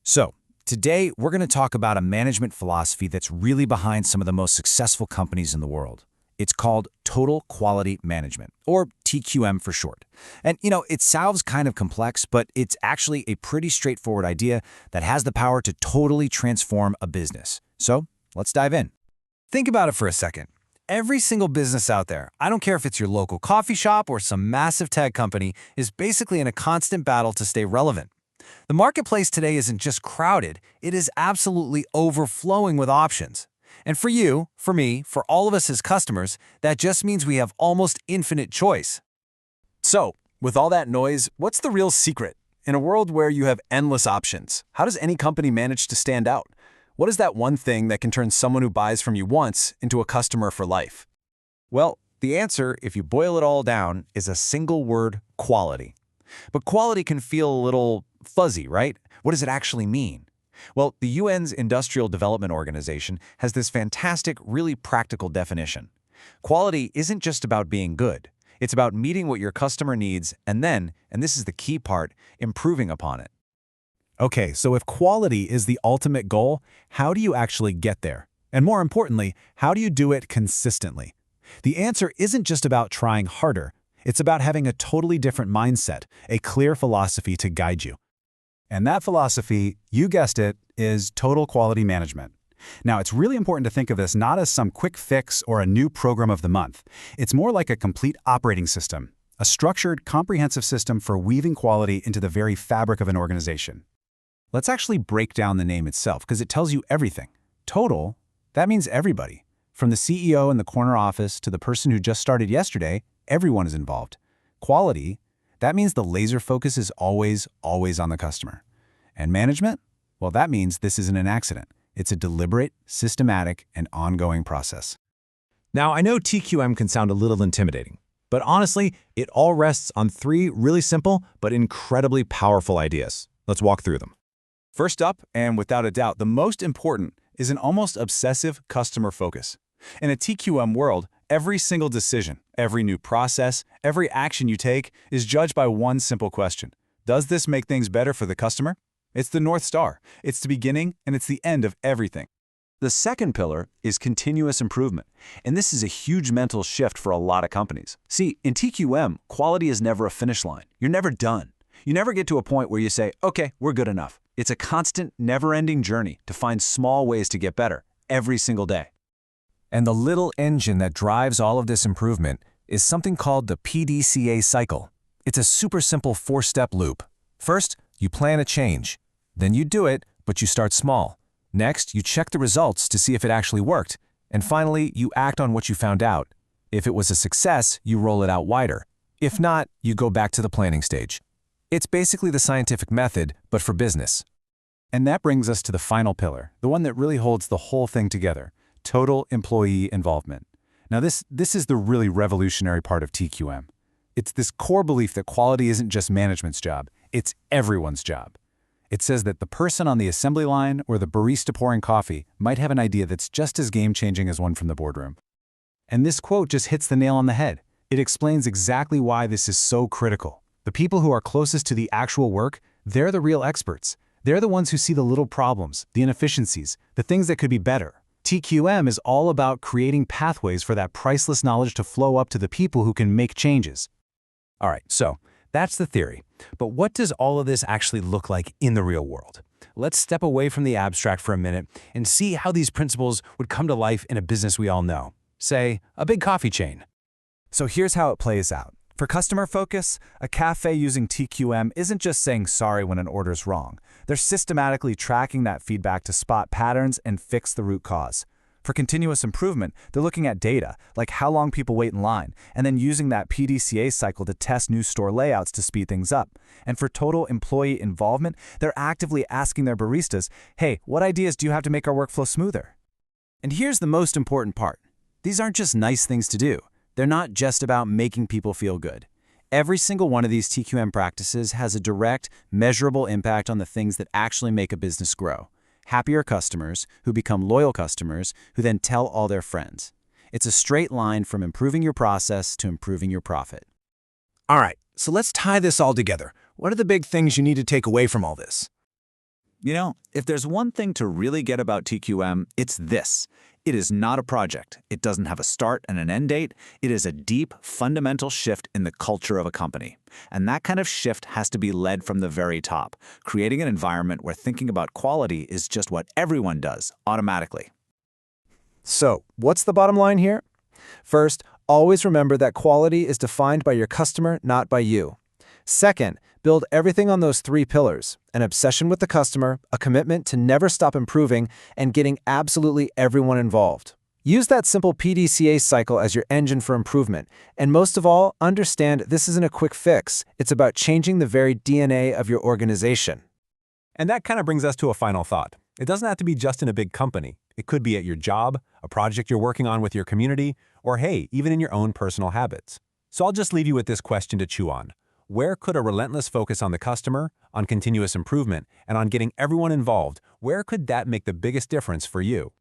So, today we're going to talk about a management philosophy that's really behind some of the most successful companies in the world. It's called Total Quality Management, or TQM for short. And it sounds kind of complex, but it's actually a pretty straightforward idea that has the power to totally transform a business. So, let's dive in. Think about it for a second. Every single business out there, I don't care if it's your local coffee shop or some massive tech company, is basically in a constant battle to stay relevant. The marketplace today isn't just crowded, it is absolutely overflowing with options. And for you, for me, for all of us as customers, that just means we have almost infinite choice. So, with all that noise, what's the real secret? In a world where you have endless options, how does any company manage to stand out? What is that one thing that can turn someone who buys from you once into a customer for life? Well, the answer, if you boil it all down, is a single word: quality. But quality can feel a little fuzzy, right? What does it actually mean? Well, the UN's Industrial Development Organization has this fantastic, really practical definition. Quality isn't just about being good. It's about meeting what your customer needs and then, and this is the key part, improving upon it. Okay, so if quality is the ultimate goal, how do you actually get there? And more importantly, how do you do it consistently? The answer isn't just about trying harder. It's about having a totally different mindset, a clear philosophy to guide you. And that philosophy, you guessed it, is total quality management. Now, it's really important to think of this not as some quick fix or a new program of the month. It's more like a complete operating system, a structured, comprehensive system for weaving quality into the very fabric of an organization. Let's actually break down the name itself because it tells you everything. Total, that means everybody. From the CEO in the corner office to the person who just started yesterday, everyone is involved. Quality, that means the laser focus is always on the customer. And management? Well, that means this isn't an accident. It's a deliberate, systematic, and ongoing process. Now, I know TQM can sound a little intimidating, but honestly, it all rests on three really simple but incredibly powerful ideas. Let's walk through them. First up, and without a doubt, the most important, is an almost obsessive customer focus. In a TQM world, every single decision, every new process, every action you take is judged by one simple question. Does this make things better for the customer? It's the North Star. It's the beginning and it's the end of everything. The second pillar is continuous improvement, and this is a huge mental shift for a lot of companies. See, in TQM, quality is never a finish line. You're never done. You never get to a point where you say, okay, we're good enough. It's a constant, never-ending journey to find small ways to get better every single day. And the little engine that drives all of this improvement is something called the PDCA cycle. It's a super simple four-step loop. First, you plan a change. Then you do it, but you start small. Next, you check the results to see if it actually worked. And finally, you act on what you found out. If it was a success, you roll it out wider. If not, you go back to the planning stage. It's basically the scientific method, but for business. And that brings us to the final pillar, the one that really holds the whole thing together: total employee involvement. Now this is the really revolutionary part of TQM. It's this core belief that quality isn't just management's job, it's everyone's job. It says that the person on the assembly line or the barista pouring coffee might have an idea that's just as game-changing as one from the boardroom. And this quote just hits the nail on the head. It explains exactly why this is so critical. The people who are closest to the actual work, they're the real experts. They're the ones who see the little problems, the inefficiencies, the things that could be better. TQM is all about creating pathways for that priceless knowledge to flow up to the people who can make changes. All right, so that's the theory. But what does all of this actually look like in the real world? Let's step away from the abstract for a minute and see how these principles would come to life in a business we all know. Say, a big coffee chain. So here's how it plays out. For customer focus, a cafe using TQM isn't just saying sorry when an order's wrong. They're systematically tracking that feedback to spot patterns and fix the root cause. For continuous improvement, they're looking at data, like how long people wait in line, and then using that PDCA cycle to test new store layouts to speed things up. And for total employee involvement, they're actively asking their baristas, hey, what ideas do you have to make our workflow smoother? And here's the most important part. These aren't just nice things to do. They're not just about making people feel good. Every single one of these TQM practices has a direct, measurable impact on the things that actually make a business grow. Happier customers who become loyal customers who then tell all their friends. It's a straight line from improving your process to improving your profit. All right, so let's tie this all together. What are the big things you need to take away from all this? If there's one thing to really get about TQM, it's this. It is not a project. It doesn't have a start and an end date. It is a deep, fundamental shift in the culture of a company. And that kind of shift has to be led from the very top, creating an environment where thinking about quality is just what everyone does, automatically. So, what's the bottom line here? First, always remember that quality is defined by your customer, not by you. Second, build everything on those 3 pillars: an obsession with the customer, a commitment to never stop improving, and getting absolutely everyone involved. Use that simple PDCA cycle as your engine for improvement, and most of all, understand this isn't a quick fix. It's about changing the very DNA of your organization. And that kind of brings us to a final thought. It doesn't have to be just in a big company. It could be at your job, a project you're working on with your community, or hey, even in your own personal habits. So I'll just leave you with this question to chew on. Where could a relentless focus on the customer, on continuous improvement, and on getting everyone involved, where could that make the biggest difference for you?